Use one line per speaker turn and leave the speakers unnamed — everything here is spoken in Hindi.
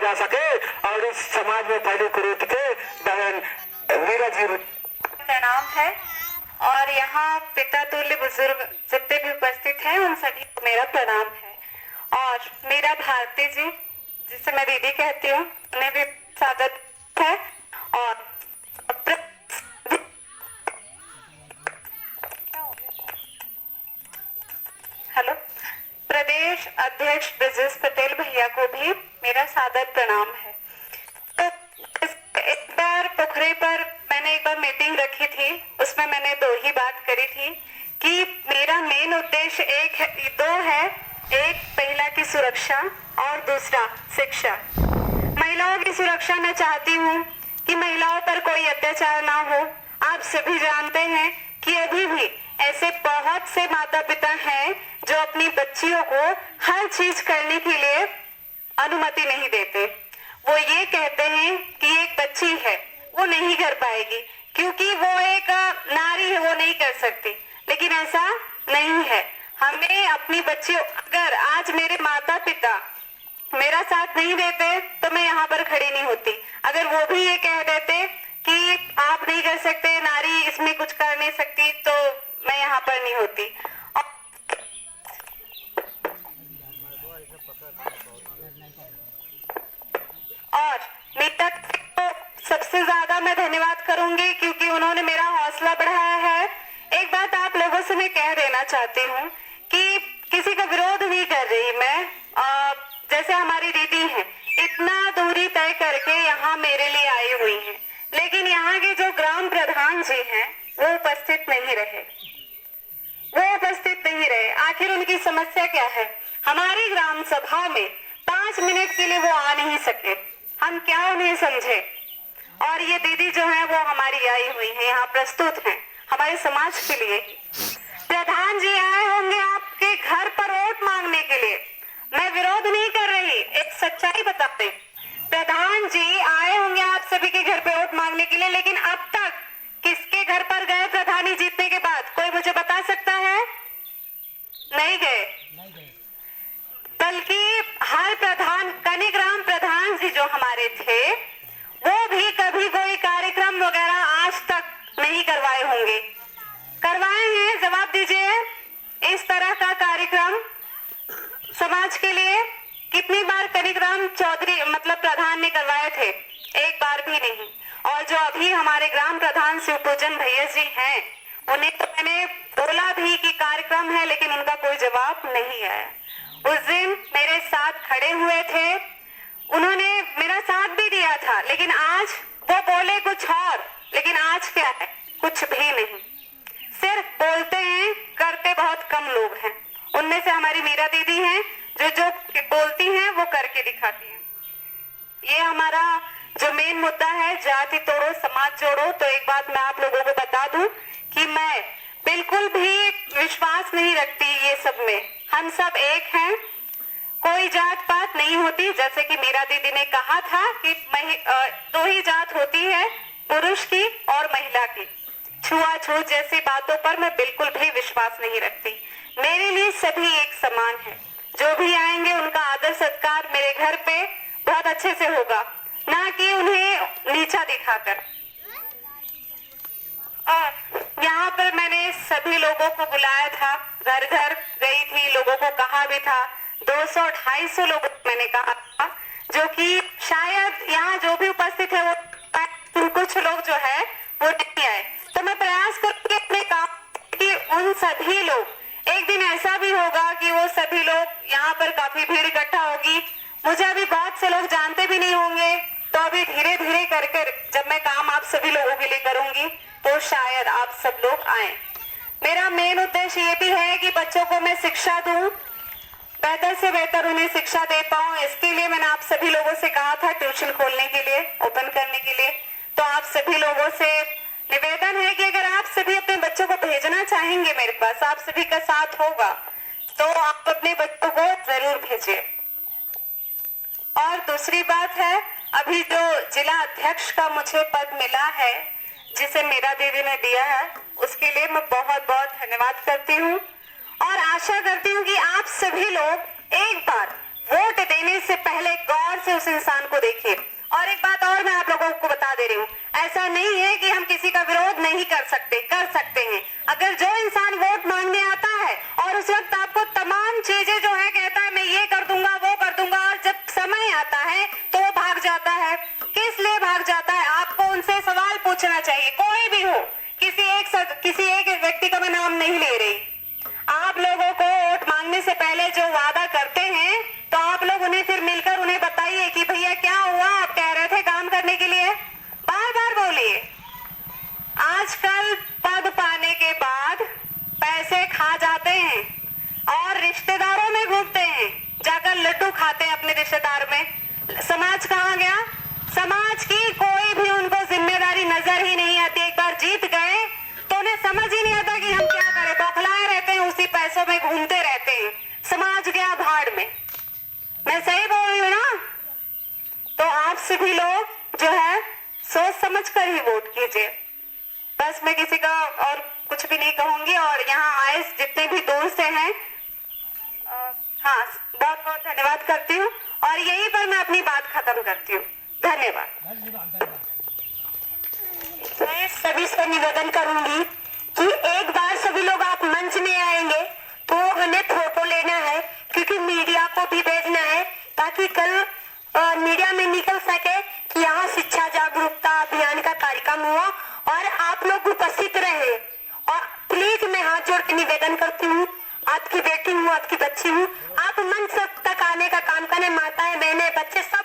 फैला सके और इस समाज में फैली कुरीति के बहन मीरा जी
प्रणाम है। और यहाँ पिता तुल्य बुजुर्ग जितने भी उपस्थित हैं उन सभी को मेरा प्रणाम है। और मेरा भारती जी जिसे मैं दीदी कहती हूँ उन्हें भी स्वागत है। और हेलो, प्रदेश अध्यक्ष ब्रजेश पटेल भैया को भी मेरा सादर प्रणाम है। तो एक बार पोखरे पर मैंने एक बार मीटिंग रखी थी, उसमें मैंने दो ही बात करी थी कि मेरा मेन उद्देश्य दो है। एक पहला की सुरक्षा और दूसरा शिक्षा। महिलाओं की सुरक्षा मैं चाहती हूँ कि महिलाओं पर कोई अत्याचार ना हो। आप सभी जानते हैं कि अभी भी ऐसे बहुत से माता पिता हैं जो अपनी बच्चियों को हर चीज करने के लिए अनुमति नहीं देते। वो ये कहते हैं कि एक बच्ची है वो नहीं कर पाएगी क्योंकि वो एक नारी है, वो नहीं कर सकती। लेकिन ऐसा नहीं है। हमें अपनी बच्चियों, अगर आज मेरे माता पिता मेरा साथ नहीं देते तो मैं यहाँ पर खड़ी नहीं होती। अगर वो भी ये कह देते कि आप नहीं कर सकते, नारी इसमें कुछ कर नहीं सकती, तो मैं यहाँ पर नहीं होती। और मीता को सबसे ज्यादा मैं धन्यवाद करूंगी क्योंकि उन्होंने मेरा हौसला बढ़ाया है। एक बात आप लोगों से मैं कह देना चाहती हूँ कि किसी का विरोध नहीं कर रही मैं। जैसे हमारी दीदी हैं, इतना दूरी तय करके यहाँ मेरे लिए आई हुई हैं, लेकिन यहाँ के जो ग्राम प्रधान जी हैं वो उपस्थित नहीं रहे। आखिर उनकी समस्या क्या है? हमारी ग्राम सभा में 5 मिनट के लिए वो आ नहीं सके। हम क्या उन्हें समझे? और ये दीदी जो है वो हमारी आई हुई है, यहाँ प्रस्तुत हैं हमारे समाज के लिए। प्रधान जी आए होंगे आपके घर पर वोट मांगने के लिए। मैं विरोध नहीं कर रही, एक सच्चाई बताते। प्रधान जी आए होंगे आप सभी के घर पे वोट मांगने के लिए, लेकिन अब तक किसके घर पर गए प्रधानी जीतने के बाद? कोई मुझे बता सकता है? नहीं गए। बल्कि हर प्रधान, कनिग्राम प्रधान जी जो हमारे थे वो भी कभी कोई कार्यक्रम वगैरह आज तक नहीं करवाए होंगे। करवाए हैं? जवाब दीजिए। इस तरह का कार्यक्रम समाज के लिए कितनी बार कनिग्राम चौधरी मतलब प्रधान ने करवाए थे? एक बार भी नहीं। और जो अभी हमारे ग्राम प्रधान शिवपूजन भैया जी हैं, उन्हें तो मैंने बोला भी कि कार्यक्रम है, लेकिन उनका कोई जवाब नहीं आया। उस दिन मेरे साथ खड़े हुए थे, उन्होंने मेरा साथ भी दिया था, लेकिन आज वो बोले कुछ और, लेकिन आज क्या है? कुछ भी नहीं। सिर्फ बोलते हैं, करते बहुत कम लोग हैं। उनमें से हमारी मीरा दीदी हैं जो बोलती हैं वो करके दिखाती हैं। ये हमारा जो मेन मुद्दा है, जाति तोड़ो समाज जोड़ो। तो एक बात मैं आप लोगों को बता दूं कि मैं बिल्कुल भी विश्वास नहीं रखती ये सब में। हम सब एक हैं, कोई जात पात नहीं होती। जैसे कि मीरा दीदी ने कहा था कि दो ही जात होती है, पुरुष की और महिला की। छुआछूत जैसी बातों पर मैं बिल्कुल भी विश्वास नहीं रखती। मेरे लिए सभी एक समान है। जो भी आएंगे उनका आदर सत्कार मेरे घर पे बहुत अच्छे से होगा, ना कि उन्हें नीचा दिखाकर। और यहाँ पर मैंने सभी लोगों को बुलाया था, घर घर गई थी, लोगों को कहा भी था। 200-250 लोगों को मैंने कहा था, जो कि शायद यहाँ जो भी उपस्थित है वो कुछ लोग जो है वो नहीं आए। तो मैं प्रयास करूंगी अपने काम कि उन सभी लोग, एक दिन ऐसा भी होगा कि वो सभी लोग यहाँ पर काफी भीड़ इकट्ठा होगी। मुझे अभी बहुत से लोग जानते भी नहीं होंगे, तो अभी धीरे धीरे करके जब मैं काम आप सभी लोगों के लिए करूंगी तो शायद आप सब लोग आए। मेरा मेन उद्देश्य ये भी है कि बच्चों को मैं शिक्षा दूं, बेहतर से बेहतर उन्हें शिक्षा दे पाऊं। इसके लिए मैंने आप सभी लोगों से कहा था ट्यूशन खोलने के लिए, ओपन करने के लिए। तो आप सभी लोगों से निवेदन है कि अगर आप सभी अपने बच्चों को भेजना चाहेंगे मेरे पास, आप सभी का साथ होगा, तो आप अपने बच्चों को जरूर भेजिए। और दूसरी बात है, अभी जो जिला अध्यक्ष का मुझे पद मिला है, जिसे मीरा दीदी ने दिया है, उसके लिए मैं बहुत बहुत धन्यवाद करती हूँ। और आशा करती हूँ कि आप सभी लोग एक बार वोट देने से पहले गौर से उस इंसान को देखिए। और एक बात और मैं आप लोगों को बता दे रही हूँ, ऐसा नहीं है कि हम किसी का विरोध नहीं कर सकते हैं। अगर जो इंसान वोट मांगने आता है और उस वक्त आपको तमाम चीजें जो है कहता है मैं ये कर दूंगा वो कर दूंगा, और जब समय आता है तो वो भाग जाता है। किस लिए भाग जाता है? आपको उनसे सवाल पूछना चाहिए, कोई भी हो, किसी एक व्यक्ति का मैं नाम नहीं ले रही। आप लोगों को वोट मांगने से पहले जो वादा करते हैं तो आप लोग उन्हें फिर मिलकर उन्हें बताइए कि भैया क्या हुआ, आप कह रहे थे काम करने के लिए, बार बार बोलिए। आजकल पद पाने के बाद पैसे खा जाते हैं और रिश्तेदारों में घूमते हैं, जाकर लड्डू खाते हैं अपने रिश्तेदार में। समाज कहाँ गया? समाज की कोई भी उनको जिम्मेदारी नजर ही नहीं आती। एक बार जीत गए तो उन्हें समझ ही नहीं आता कि हम क्या करें, बौखलाए रहते हैं, उसी पैसों में घूमते रहते हैं। समाज गया भाड़ में। मैं सही बोल रही हूँ ना? तो आप सभी लोग जो है सोच समझ कर ही वोट कीजिए। बस मैं किसी का और कुछ भी नहीं कहूंगी। और यहाँ आए जितने भी दोस्त हैं, हाँ, बहुत बहुत धन्यवाद करती हूँ और यहीं पर मैं अपनी बात खत्म करती हूँ। धन्यवाद। मैं सभी से निवेदन करूंगी कि एक बार सभी लोग आप मंच में आएंगे तो हमें फोटो लेना है, क्योंकि मीडिया को भी भेजना है ताकि कल मीडिया में निकल सके कि यहाँ शिक्षा जागरूकता अभियान का कार्यक्रम हुआ और आप लोग उपस्थित रहे। और प्लीज मैं हाथ जोड़ के निवेदन करती हूँ, आपकी बेटी हूँ, आपकी बच्ची हूँ, आप मंच तक आने का काम करें। माताएं, बहनें, बच्चे सब